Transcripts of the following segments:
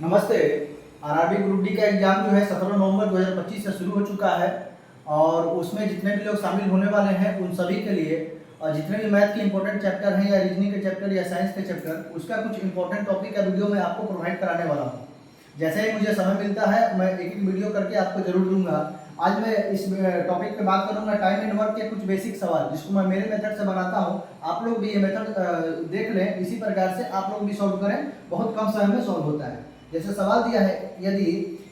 नमस्ते। RRB group D का exam जो है 17 नवंबर 2025 से शुरू हो चुका है और उसमें जितने भी लोग शामिल होने वाले हैं उन सभी के लिए जितने भी मैथ के इंपॉर्टेंट चैप्टर हैं या रीजनिंग के चैप्टर या साइंस के चैप्टर उसका कुछ इंपॉर्टेंट टॉपिक का वीडियो मैं आपको प्रोवाइड कराने वाला हूँ। जैसे ही मुझे समय मिलता है मैं एक एक वीडियो करके आपको जरूर दूंगा। आज मैं इस टॉपिक पे बात करूंगा टाइम एंड वर्क के कुछ बेसिक सवाल जिसको मैं मेरे मेथड से बनाता हूँ। आप लोग भी ये मेथड देख लें, इसी प्रकार से आप लोग भी सॉल्व करें, बहुत कम समय में सॉल्व होता है। जैसे सवाल दिया है, यदि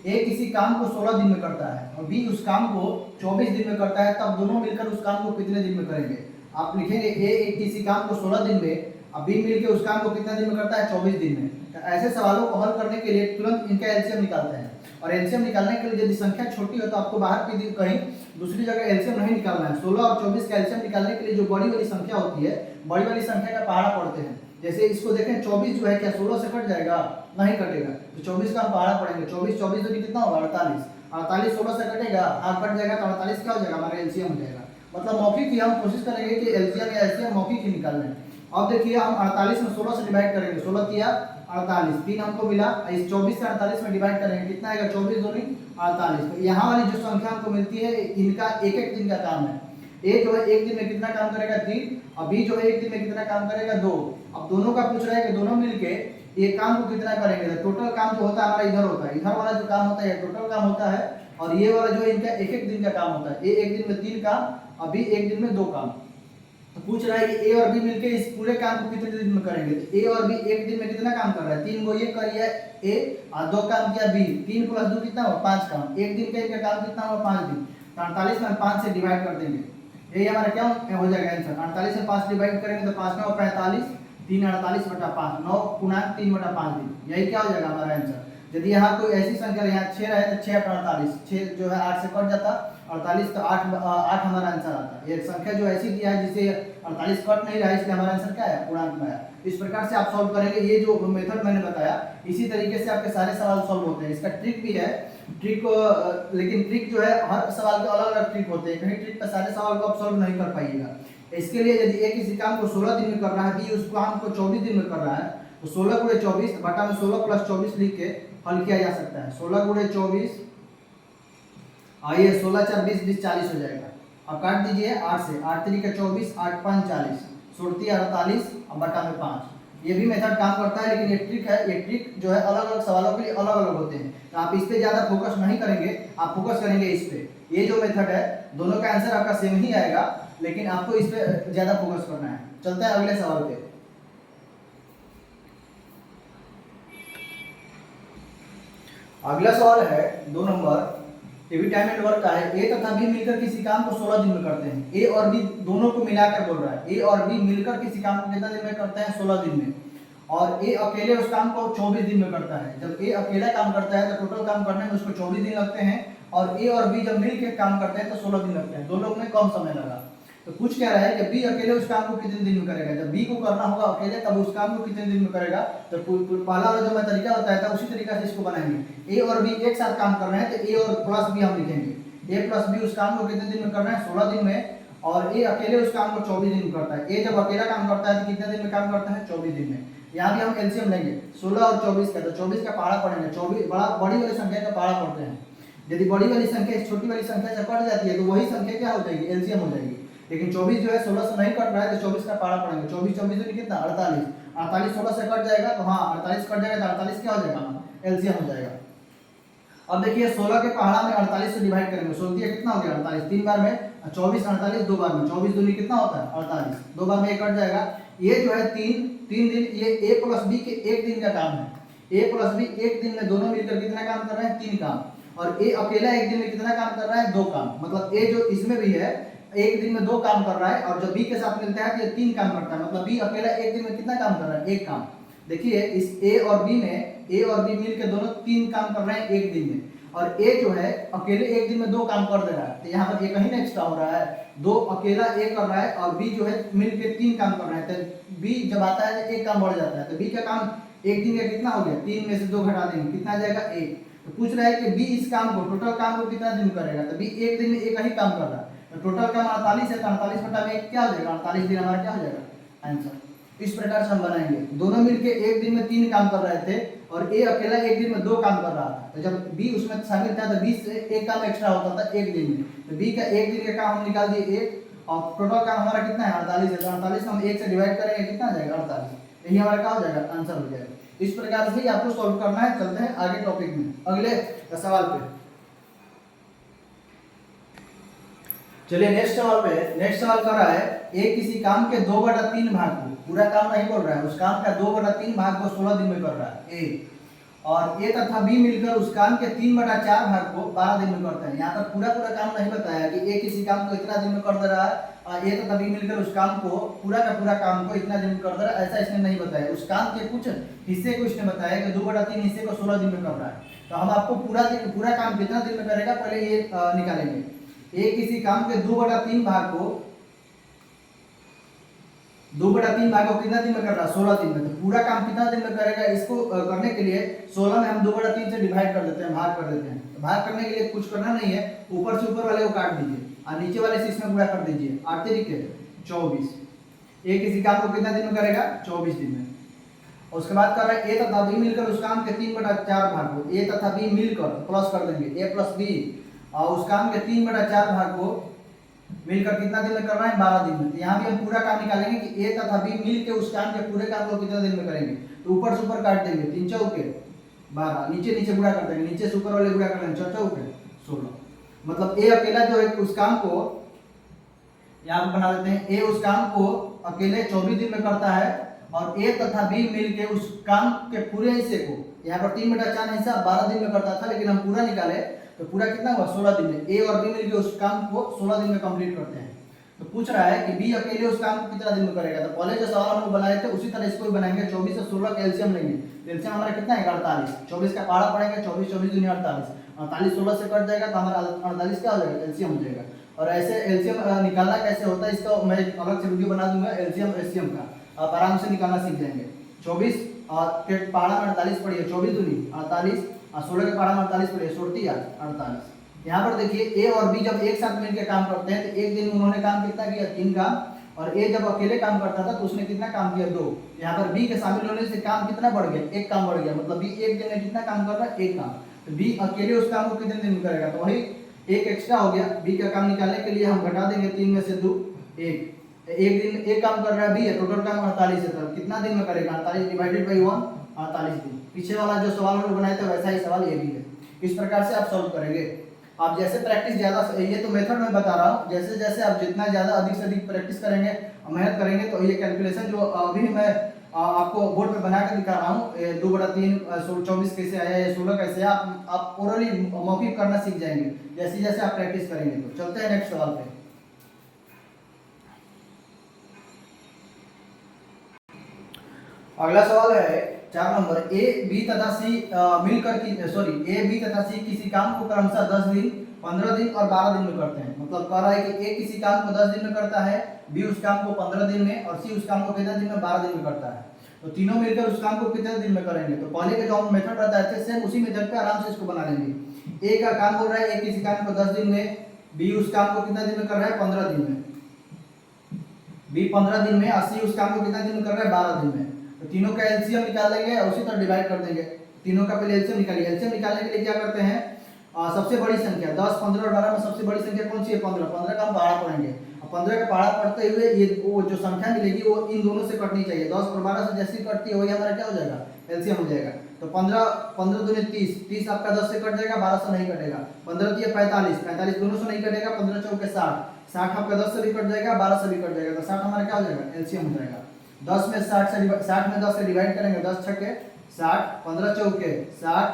ए किसी काम को 16 दिन में करता है और बी उस काम को 24 दिन में करता है, तब दोनों मिलकर उस काम को कितने दिन में करेंगे। आप लिखेंगे ए किसी काम को 16 दिन में और बी मिलकर उस काम को कितने दिन में करता है, 24 दिन में। तो ऐसे सवालों को हल करने के लिए तुरंत इनका एलसीएम निकालते हैं। और एलसीएम निकालने के लिए यदि संख्या छोटी हो तो आपको बाहर की कहीं दूसरी जगह एलसीएम नहीं निकालना है। 16 और 24 का एलसीएम निकालने के लिए जो बड़ी वाली संख्या होती है, बड़ी वाली संख्या का पहाड़ा पढ़ते हैं। जैसे इसको देखें, 24 जो है क्या 16 से कट जाएगा? नहीं कटेगा। तो 24 का हम पहाड़ा पढ़ेंगे। 24 24 तो कितना होगा? 48। 48 16 से कटेगा, हाँ कट जाएगा, तो 48 क्या हो जाएगा? हमारा एलसीएम हो जाएगा। मतलब मौखिक ही हम कोशिश करेंगे कि एलसीएम या एलसीएम मौखिक ही निकाल लें। अब देखिए, हम 48 में 16 से डिवाइड करेंगे। 16 किया 48, 3 हमको मिला। इस 24 से 48 में डिवाइड करेंगे, कितना आएगा? 24 दूनी 48। तो यहाँ वाली जो संख्या हमको मिलती है, इनका एक एक दिन का काम है। ए जो है एक दिन में कितना काम करेगा? 3। और बी जो है एक दिन में कितना काम करेगा? 2। अब दोनों का पूछ रहा है कि दोनों मिलके ये काम को कितना करेंगे। तो टोटल काम जो होता है हमारा इधर होता है, इधर वाला जो काम होता है टोटल काम होता है, और ये वाला जो इनका एक एक दिन का काम होता है। ए एक दिन में 3 काम और बी एक दिन में 2 काम। तो पूछ रहा है कि ए और बी मिलके इस पूरे काम को कितने दिन में करेंगे। तो ए और बी एक दिन में कितना काम कर रहा है? 3 गो ये करिए ए और 2 काम किया बी। 3 + 2 कितना हुआ? 5 काम। एक दिन का इनका काम कितना हुआ? 5 दिन। तो 48 में 5 से डिवाइड कर देंगे। ये हमारा क्या हो जाएगा आंसर? 48 में 5 डिवाइड करेंगे तो 5 में 45, 3 48/5, 9 × 3/5 दिन। यही क्या हो जाएगा हमारा आंसर। यदि यहाँ कोई ऐसी संख्या यहाँ 6 रहे तो 6 × 48, 6 जो है 8 से कट जाता, 48 तो 8 हमारा आंसर आता है। एक संख्या जो ऐसी दिया है जिसे 48 कट नहीं रहा है, इसलिए हमारा आंसर क्या है? पूर्णांक में आया। इस प्रकार से आप सॉल्व करेंगे। ये जो मेथड मैंने बताया, इसी तरीके से आपके सारे सवाल सॉल्व होते हैं। इसका ट्रिक भी है, लेकिन ट्रिक जो है हर सवाल के अलग अलग ट्रिक होते हैं। कहीं ट्रिक पर सारे सवाल को आप सॉल्व नहीं कर पाइएगा। इसके लिए यदि ए किसी काम को 16 दिन में कर रहा है, बी उस काम को 24 दिन में कर रहा है, तो 16 × 24 बटा में 16 + 24 लिख के हल किया जा सकता है। 16 × 24 आइए 16 4 20 20 40 हो जाएगा। अब काट दीजिए 8 से, 8 3 × 24, 8 5 40, 16 48 और बटा में 5। ये भी मेथड काम करता है, लेकिन ये ट्रिक है। ये ट्रिक जो है अलग अलग सवालों के लिए अलग अलग होते हैं। तो आप इस पे ज्यादा फोकस नहीं करेंगे, आप फोकस करेंगे इस पे। ये जो मेथड है, दोनों का आंसर आपका सेम ही आएगा, लेकिन आपको इस पे ज्यादा फोकस करना है। चलते हैं अगले सवाल पे। अगला सवाल है 2 नंबर। ये भी टाइम एंड वर्क का है। ए तथा बी मिलकर किसी काम को 16 दिन में करते हैं। ए और बी दोनों को मिलाकर बोल रहा है। ए और बी मिलकर किसी काम को कितना दिन में करते हैं? 16 दिन में। और ए अकेले उस काम को 24 दिन में करता है। जब ए अकेला काम करता है तो टोटल काम करने में उसको 24 दिन लगते हैं, और ए और बी जब मिलकर काम करते हैं तो 16 दिन लगते हैं। दोनों में कम समय लगा। तो पूछ क्या रहा है कि बी अकेले उस काम को कितने दिन में करेगा। जब बी को करना होगा अकेले, तब उस काम को कितने दिन में करेगा। तो पहला वाला जो मैं तरीका बताया था, उसी तरीका से इसको बनाएंगे। ए और बी एक साथ काम कर रहे हैं, तो ए और प्लस बी हम लिखेंगे। ए प्लस बी उस काम को कितने दिन में कर रहे हैं? 16 दिन में। और ए अकेले उस काम को 24 दिन में करता है। ए जब अकेला काम करता है तो कितने दिन में काम करता है? 24 दिन में। यहाँ भी हम एलसीएम लेंगे 16 और 24 का, तो 24 का पहाड़ा पढ़ेंगे। 24 बड़ी वाली संख्या का पहाड़ा पढ़ते हैं। यदि बड़ी वाली संख्या छोटी वाली संख्या से कट जाती है तो वही संख्या क्या हो जाएगी? एलसीएम हो जाएगी। लेकिन 24 जो है 16 से नहीं कट रहा है, तो 24 का पहाड़ा पढ़ेंगे। 24 24 तो कितना? 48। 48 16 से कट जाएगा, तो हाँ 48 कट जाएगा, तो 48 क्या हो जाएगा? एलसीएम हो जाएगा। अब देखिए 16 के पहाड़ा में 48 से डिवाइड करेंगे। 16 कितना हो गया? 48। 3 बार में 24, 48 2 बार में 24 दूनी कितना होता है? 48। 2 बार में ये कट जाएगा। ये जो है 3 दिन, ये ए प्लस बी के एक दिन का काम है। ए प्लस बी एक दिन में दोनों मिलकर कितना काम कर रहे हैं? 3 काम। और ए अकेला एक दिन में कितना काम कर रहा है? 2 काम। मतलब ए जो इसमें भी है एक दिन में 2 काम कर रहा है, और जब बी के साथ मिलता है तो ये 3 काम करता है। मतलब बी अकेला एक दिन में कितना काम कर रहा है? 1 काम। देखिए इस ए और बी में, ए और बी मिलकर दोनों 3 काम कर रहे हैं एक दिन में, और ए जो है अकेले एक दिन में 2 काम कर दे रहा है। तो यहाँ पर एक ही ना एक्स्ट्रा हो रहा है। 2 अकेला एक कर रहा है, और बी जो है मिलकर 3 काम कर रहे हैं। तो बी जब आता है तो 1 काम बढ़ जाता है। तो बी का काम एक दिन का कितना हो गया? 3 में से 2 घटा देंगे, कितना आ जाएगा? 1। तो पूछ रहा है कि बी इस काम को, टोटल काम को कितना दिन करेगा। तो बी एक दिन में एक ही काम कर रहा है, तो टोटल काम 48 है, तो 48 बटा में क्या हो जाएगा? 48 दिन हमारा क्या हो जाएगा? आंसर। इस प्रकार से हम बनाएंगे। दोनों मिलके एक दिन में 3 काम कर रहे थे और ए अकेला एक दिन में 2 काम कर रहा था। तो जब बी उसमें शामिल था तो 20 से एक काम एक्स्ट्रा होता था एक दिन में। तो बी का एक दिन का काम हम निकाल दिए 1 और टोटल काम हमारा कितना है 48 है। तो 48 हम 1 से डिवाइड करेंगे कितना आ जाएगा 48। यही हमारा क्या हो जाएगा आंसर हो जाएगा। इस प्रकार से ही आपको सॉल्व करना है। चलते हैं आगे टॉपिक में अगले सवाल पे। चलिए नेक्स्ट सवाल कर रहा है ए किसी काम के 2/3 भाग को, पूरा काम नहीं बोल रहा है, उस काम का 2/3 भाग को 16 दिन में कर रहा है ए, और ए तथा बी मिलकर उस काम के 3/4 भाग को 12 दिन में करते हैं। यहाँ पर पूरा काम नहीं बताया कि ए किसी काम को इतना दिन में कर दे रहा है और ए तथा बी मिलकर उस काम को पूरा का पूरा काम को इतना दिन में कर दे रहा है, ऐसा इसने नहीं बताया। उस काम के कुछ हिस्से को इसने बताया कि 2/3 हिस्से को 16 दिन में कर रहा है। तो हम आपको पूरा काम कितना दिन में करेगा पहले ये निकालेंगे। ए किसी काम के 2/3 भाग को कितना दिन में कर रहा है 16 दिन में। तो पूरा काम कितना दिन में करेगा इसको करने के लिए 16 में हम 2/3 से डिवाइड कर देते हैं, भाग कर देते हैं। तो भाग करने के लिए कुछ करना नहीं है, ऊपर से ऊपर वाले को काट दीजिए और नीचे वाले से इसमें पूरा कर दीजिए। 8 तरीके 24। ए किसी काम को कितना दिन में करेगा 24 दिन में। और उसके बाद कर रहा है ए तथा बी मिलकर उस काम के 3/4 भाग को, ए तथा बी मिलकर प्लस कर देंगे ए प्लस बी, और उस काम के 3/4 भाग को मिलकर कितना दिन में करना है 12 दिन में। तो यहाँ भी हम पूरा काम निकालेंगे कि ए तथा बी मिल के उस काम के पूरे काम को कितना दिन में करेंगे। तो ऊपर से ऊपर काट देंगे 3 चौके 12, नीचे गुणा कर देंगे, नीचे से ऊपर वाले गुणा कर देंगे 4 चौके 16। मतलब ए अकेला जो है उस काम को यहाँ पे बना देते हैं, ए उस काम को अकेले 24 दिन में करता है और ए तथा बी मिल के उस काम के पूरे हिस्से को, यहाँ पर 3/4 हिस्सा 12 दिन में करता था, लेकिन हम पूरा निकाले तो पूरा कितना हुआ 16 दिन में। ए और बी मिलकर उस काम को 16 दिन में कंप्लीट करते हैं। तो पूछ रहा है कि बी अकेले उस काम को कितना दिन में करेगा। तो पहले जो सवाल हम लोग बनाए थे उसी तरह इसको भी बनाएंगे। 24 से 16 का एलसीएम लेंगे। एलसीएम हमारा कितना है 48। 24 का पहाड़ा पड़ेंगे 24 24 दूनी 48, 48 16 से कट जाएगा तो हमारा 48 क्या हो जाएगा एलसीएम हो जाएगा। और ऐसे एलसीएम निकालना कैसे होता है इसका मैं एक अलग से वीडियो बना दूंगा एलसीएम एलसीएम का, आप आराम से निकालना सीख जाएंगे। 24 के पहाड़ा में 48 पड़ी है, 24 दूनी 48 और 16 के पहाड़ा में 48 पड़ी है, 48। यहाँ पर देखिए ए और बी जब एक साथ मिलकर काम करते हैं तो एक दिन उन्होंने काम कितना किया 3 काम, और ए जब अकेले काम करता था तो उसने कितना काम किया 2। यहाँ पर बी के शामिल होने से काम कितना बढ़ गया 1 काम बढ़ गया, मतलब बी एक दिन में कितना काम कर रहा है 1 काम। तो बी अकेले उस काम को कितने दिन में करेगा, तो वही 1 एक्स्ट्रा हो गया। बी का काम निकालने के लिए हम घटा देंगे 3 में से 2 एक दिन 1 काम कर रहा है बी है, टोटल काम 48 है, तो कितना दिन में करेगा 48 डिवाइडेड बाई 1 48 दिन। पीछे वाला जो सवाल हम लोग बनाए थे वैसा ही सवाल ये भी है। इस प्रकार से आप सॉल्व करेंगे। आप जैसे प्रैक्टिस ज़्यादा, ये तो मेथड में बता रहा हूँ, जैसे जैसे आप जितना ज़्यादा अधिक से अधिक प्रैक्टिस करेंगे मेहनत करेंगे तो ये कैलकुलेशन जो अभी मैं आपको बोर्ड पे बना के दिखा रहा हूँ 2/3 24 कैसे आया है 16 कैसे है, आप ओरली मौखिक करना सीख जाएंगे जैसे जैसे आप प्रैक्टिस करेंगे। तो चलते हैं नेक्स्ट सवाल पे। अगला सवाल है 4 नंबर ए बी तथा सी किसी काम को क्रमशः 10 दिन 15 दिन और 12 दिन में करते हैं। मतलब कह रहा है कि ए किसी काम को 10 दिन में करता है, बी उस काम को 15 दिन में और सी उस काम को कितने दिन में 12 दिन में करता है। तो तीनों मिलकर उस काम को कितने दिन में करेंगे। तो पहले के जो हम मेथड बताए थे सेम उसी मेथड पे आराम से इसको बना लेंगे। ए का काम बोल रहा है ए किसी काम को 10 दिन में, बी उस काम को कितने दिन में कर रहा है 15 दिन में, बी 15 दिन में और सी उस काम को कितने दिन में कर रहा है 12 दिन में। तो तीनों का एलसीएम निकाल लेंगे और उसी तरह डिवाइड कर देंगे। तीनों का पहले एलसीएम निकालिए। एलसीएम निकालने के लिए क्या करते हैं सबसे बड़ी संख्या 10 15 और 12 में सबसे बड़ी संख्या कौन सी है 15 का हम पहाड़ा पढ़ेंगे। और 15 का पहाड़ा पढ़ते हुए ये वो जो संख्या मिलेगी वो इन दोनों से कटनी चाहिए। 10 और 12 से जैसी कटती है वही हमारा क्या हो जाएगा एलसीएम हो जाएगा। तो 15 दूनी 30 आपका 10 से कट जाएगा 12 से नहीं कटेगा। 15 दिए 45 दोनों से नहीं कटेगा। 15 चौके 60 आपका 10 से भी कट जाएगा 12 से भी कट जाएगा। तो 60 हमारा क्या हो जाएगा एलसीएम हो जाएगा। 60 में 10 से डिवाइड करेंगे 10 छक्के 60 15 चौके 60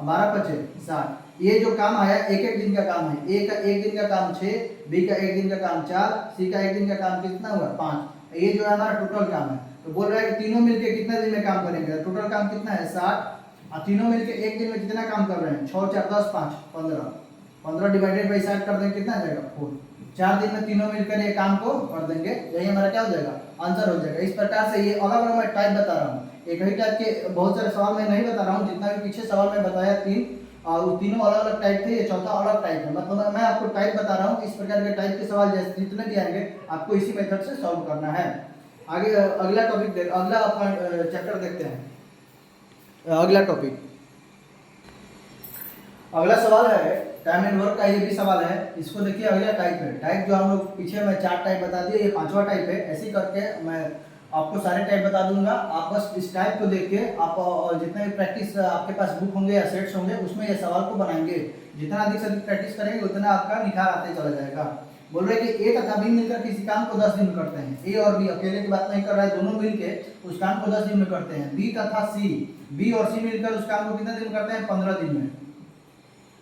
12 पचे 60। ये जो काम आया एक दिन का काम है। ए का एक दिन का काम 6, बी का एक दिन का काम 4, सी का एक दिन का काम कितना हुआ 5। ये जो है हमारा टोटल काम है। तो बोल रहा है कि तीनों मिलके कितने दिन में काम करेंगे। टोटल काम कितना है 60 और तीनों मिलके एक दिन में कितना काम कर रहे हैं 6 4 10 5 15 डिवाइडेड बाई 60 कर देंगे कितना आ जाएगा 4। 4 दिन में तीनों मिलकर ये काम को कर देंगे। यही हमारा क्या हो जाएगा आंसर हो जाएगा। इस प्रकार से ये अलग अलग मैं टाइप बता रहा हूँ, एक ही टाइप के बहुत सारे सवाल मैं नहीं बता रहा हूँ। जितना भी पीछे सवाल मैं बताया 3 और वो तीनों अलग अलग टाइप थे, ये चौथा अलग टाइप है। मतलब मैं आपको टाइप बता रहा हूँ। इस प्रकार के टाइप के सवाल जैसे जितने भी आएंगे आपको इसी मेथड से सॉल्व करना है। आगे अगला टॉपिक अगला चैप्टर देखते हैं। अगला टॉपिक, अगला सवाल है टाइम एंड वर्क का। ये भी सवाल है, इसको देखिए। अगला टाइप है, टाइप जो हम लोग पीछे मैं 4 टाइप बता दिए, ये 5वां टाइप है। ऐसे ही करके मैं आपको सारे टाइप बता दूंगा। आप बस इस टाइप को देख के आप जितना भी प्रैक्टिस आपके पास बुक होंगे या सेट्स होंगे उसमें ये सवाल को बनाएंगे। जितना अधिक से अधिक प्रैक्टिस करेंगे उतना आपका निखार आते चला जाएगा। बोल रहे कि ए तथा बी मिलकर किसी काम को 10 दिन में करते हैं। ए और बी अकेले की बात नहीं कर रहा है, दोनों मिलके उस काम को 10 दिन में करते हैं। बी तथा सी, बी और सी मिलकर उस काम को कितने दिन में करते हैं? 15 दिन में।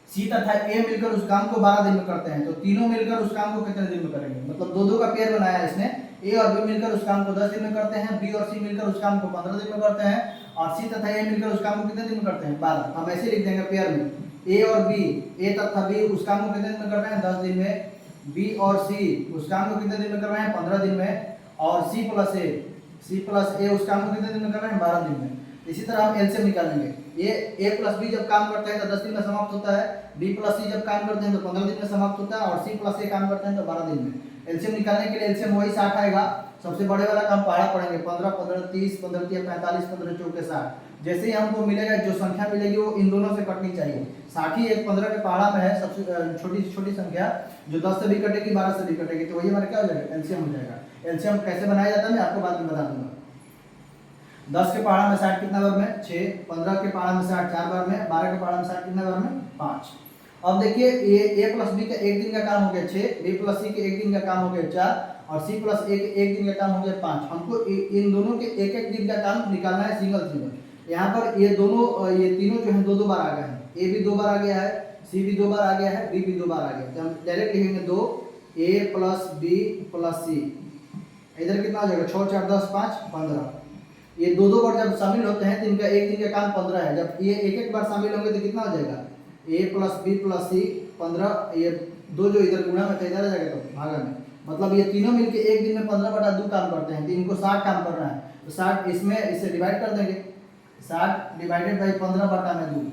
सी तथा ए मिलकर उस काम को 12 दिन में करते हैं। तो तीनों मिलकर उस काम को कितने दिन में करेंगे? मतलब दो दो का पेयर बनाया है इसने। ए और बी मिलकर उस काम को 10 दिन में करते हैं, बी और सी मिलकर उस काम को 15 दिन में करते हैं, और सी तथा ए मिलकर उस काम को कितने दिन में करते हैं? 12। हम ऐसे लिख देंगे पेयर में, ए और बी, ए तथा बी उस काम को कितने दिन में कर रहे हैं? 10 दिन में। बी और सी उस काम को कितने दिन में कर रहे हैं? 15 दिन में। और सी प्लस ए उस काम को कितने दिन में कर रहे हैं? 12 दिन में। इसी तरह हम एलसीएम निकालेंगे। ये ए प्लस बी जब काम करते हैं तो 10 दिन में समाप्त होता है, बी प्लस सी जब काम करते हैं तो 15 दिन में समाप्त होता है, और सी प्लस ए काम करते हैं तो 12 दिन में। एलसीएम निकालने के लिए एलसीएम वही 60 आएगा। सबसे बड़े वाला काम पहाड़ा पढ़ेंगे, 15 15 30, 15 3 45, 15 4 60। जैसे ही हमको मिलेगा जो संख्या मिलेगी वो इन दोनों से कटनी चाहिए। 60 ही एक 15 के पहाड़ा में है, सबसे छोटी छोटी संख्या जो 10 से भी कटेगी, 12 से भी कटेगी, तो वही हमारा क्या हो जाएगा? एलसीएम हो जाएगा। एलसीएम कैसे बनाया जाता है मैं आपको बाद में बता दूंगा। 10 के पहाड़ा में 60 कितना बार में? 6। 15 के पहाड़ा में 60 4 बार में। 12 के पहाड़ा में 60 कितना बार में? 5। अब देखिए ए प्लस बी का एक दिन का काम हो गया 6, बी प्लस सी के एक दिन का काम हो गया 4, और सी प्लस ए के एक दिन का काम हो गया 5। हमको इन दोनों के एक एक दिन का काम निकालना है सिंगल। यहाँ पर ये दोनों ये तीनों जो है दो बार आ गए हैं। ए भी 2 बार आ गया है, सी भी 2 बार आ गया है, बी भी 2 बार आ गया है। तो हम डायरेक्ट लिखेंगे 2 ए प्लस बी प्लस सी। इधर कितना हो जाएगा? 6 4 10 5 15। ये दो बार जब शामिल होते हैं तो इनका एक दिन का काम 15 है। जब ये एक एक बार शामिल होंगे तो कितना हो जाएगा? ए प्लस बी प्लस सी 15। ये दो जो इधर गुणा में था इधर आ जाएगा तो भागा में। मतलब ये तीनों मिलके एक दिन में 15/2 काम करते हैं, तो इनको 60 काम करना है। तो 60 इसमें इसे डिवाइड कर देंगे। 60 डिवाइडेड बाई 15/2।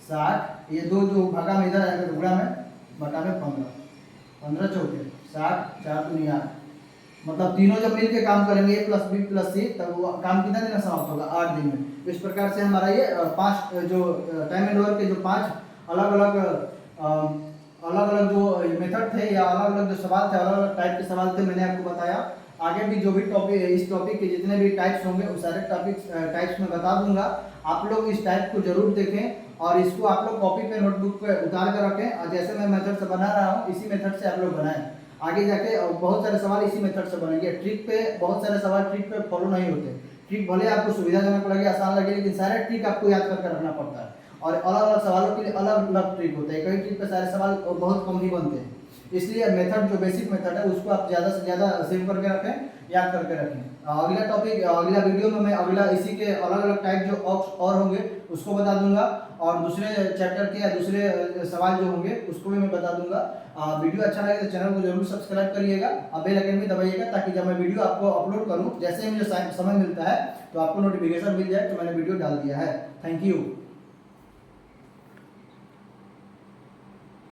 60 ये दो जो भागा में इधर आएगा तो गुणा में बटा में 15। 15 चौके 60, 4 दूनी 8। मतलब तीनों जब मिलके काम करेंगे ए प्लस बी प्लस सी, तब वो काम कितना दिन में समाप्त होगा? 8 दिन में। इस प्रकार से हमारा ये 5 जो टाइम एंड वर्क के जो 5 अलग अलग जो मेथड थे या अलग अलग जो सवाल थे, अलग अलग टाइप के सवाल थे, मैंने आपको बताया। आगे भी जो भी टॉपिक इस टॉपिक के जितने भी टाइप्स होंगे उस सारे टाइप्स में बता दूंगा। आप लोग इस टाइप को जरूर देखें और इसको आप लोग कॉपी पे नोटबुक पे उतार कर रखें, और जैसे मैं मेथड से बना रहा हूँ इसी मेथड से आप लोग बनाएं। आगे जाके बहुत सारे सवाल इसी मेथड से बनेंगे। ट्रिक पे बहुत सारे सवाल ट्रिक पे फॉलो नहीं होते। ट्रिक भले आपको सुविधाजनक लगे, आसान लगे, लेकिन सारे ट्रिक आपको याद करके रखना पड़ता है, और अलग अलग सवालों के लिए अलग अलग ट्रिक होते हैं। कई ट्रिक पे सारे सवाल बहुत कम ही बनते हैं। इसलिए मेथड जो बेसिक मेथड है उसको आप ज़्यादा से ज़्यादा सेव करके रखें, याद करके रखें। अगला टॉपिक अगला वीडियो में मैं अगला इसी के अलग अलग टाइप जो और होंगे उसको बता दूंगा, और दूसरे चैप्टर के या दूसरे सवाल जो होंगे उसको भी मैं बता दूंगा। वीडियो अच्छा लगे तो चैनल को जरूर सब्सक्राइब करिएगा और बेल आइकन भी दबाइएगा, ताकि जब मैं वीडियो आपको अपलोड करूँ जैसे ही मुझे समय मिलता है तो आपको नोटिफिकेशन मिल जाए कि मैंने वीडियो डाल दिया है। Thank you.